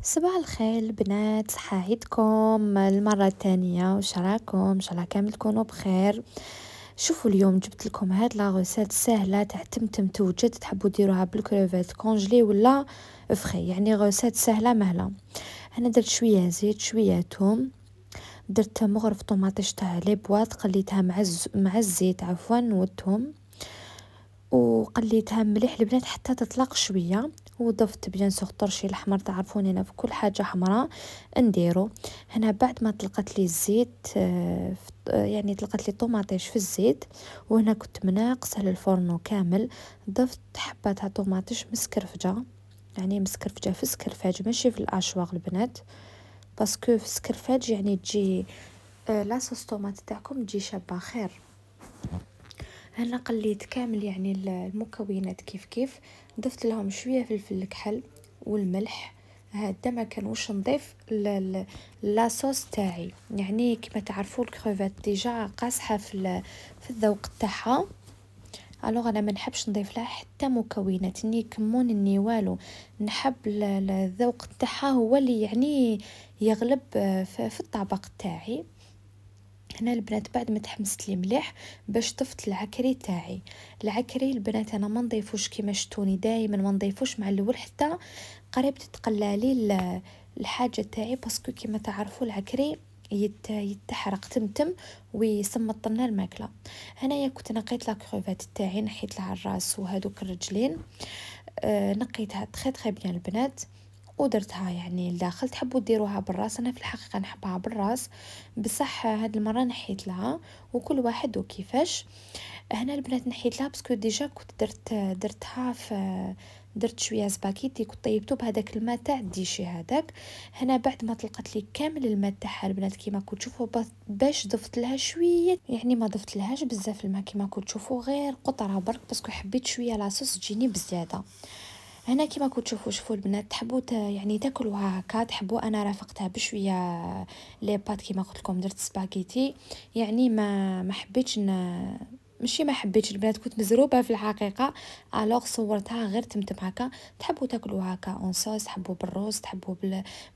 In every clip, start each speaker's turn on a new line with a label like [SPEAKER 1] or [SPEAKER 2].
[SPEAKER 1] صباح الخير البنات، صحايتكم المرة الثانية. وش راكم؟ ان شاء الله كامل تكونوا بخير. شوفوا اليوم جبت لكم هاد لا غوسيت سهلة تاع تمتم توجد، تحبوا ديروها بالكروفيت كونجلي ولا فخي، يعني غوسيت سهلة مهلة. انا درت شوية زيت شوية توم، درت مغرف طوماطيش تاع لي بواط، قليتها مع الزيت عفوا والثوم، وقليتها مليح البنات حتى تطلق شويه. وضفت بيان سور طرشي الاحمر، تعرفوني انا في كل حاجه حمراء نديرو. هنا بعد ما طلقت لي الزيت يعني طلقت لي طوماطيش في الزيت، وهنا كنت مناقصه للفرن كامل. ضفت حبه تاع طوماطيش مسكرفجه، يعني مسكرفجه في سكرفاج ماشي في الاشواغ البنات، باسكو في سكرفاج يعني تجي لاصوص طوماط تاعكم تجي شابه خير. هنا قليت كامل يعني المكونات كيف ضفت لهم شويه فلفل الكحل والملح. هذا ما كانوش نضيف لاصوص تاعي، يعني كما تعرفوا الكروفات ديجا قاصحه في الذوق تاعها. الوغ انا ما نحبش نضيف لها حتى مكونات، ني كمون ني والو، نحب الذوق تاعها هو اللي يعني يغلب في الطبق تاعي. هنا البنات بعد ما تحمست لي مليح باش طفت العكري تاعي. العكري البنات انا ما نضيفوش كيما شتوني دائما، ما نضيفوش مع الاول حتى قريب تتقلى لي الحاجه تاعي، باسكو كيما تعرفوا العكري يتحرق تمتم ويسمط لنا الماكله. هنايا كنت نقيت لا كروفات تاعي، نحيت لها الراس وهذوك الرجلين، نقيتها تري بيان البنات ودرتها يعني لداخل. تحبوا ديروها بالراس، انا في الحقيقه نحبها بالراس، بصح هاد المره نحيت لها، وكل واحد وكيفاش. هنا البنات نحيت لها باسكو ديجا كنت درتها في، درت شويه سباكيتي كنت طيبته بهذاك الماء تاع الديشي هذاك. هنا بعد ما طلقت لي كامل الماء تاعها البنات كيما كنتوا تشوفوا، باش ضفت لها شويه، يعني ما ضفت لهاش بزاف الماء كيما كنتوا تشوفوا، غير قطره برك باسكو حبيت شويه لاصوص تجيني بزياده. هنا كيما كنتوا تشوفوا، شوفوا البنات تحبوا يعني تاكلوها هكا، تحبوا انا رافقتها بشويه لي بات كيما قلت لكم درت سباغيتي، يعني ما حبيتش ماشي ما حبيتش البنات، كنت مزروبه في الحقيقه. الوغ صورتها غير تمتم هكا. تحبوا تاكلوها هكا اون صوص، تحبوا بالروز، تحبوا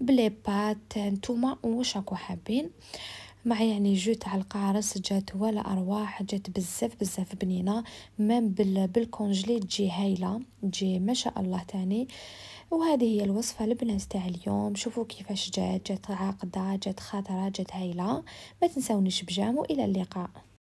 [SPEAKER 1] بلي بات، نتوما واش راكم حابين. مع يعني جو تاع القارص جات ولا ارواح، جات بزاف بنينه، مام بالكونجلي تجي هايله، تجي ما شاء الله تاني. وهذه هي الوصفه البنات تاع اليوم. شوفوا كيفاش جات عاقده، جات خضره، جات هايله. ما تنساونيش بجام، والى اللقاء.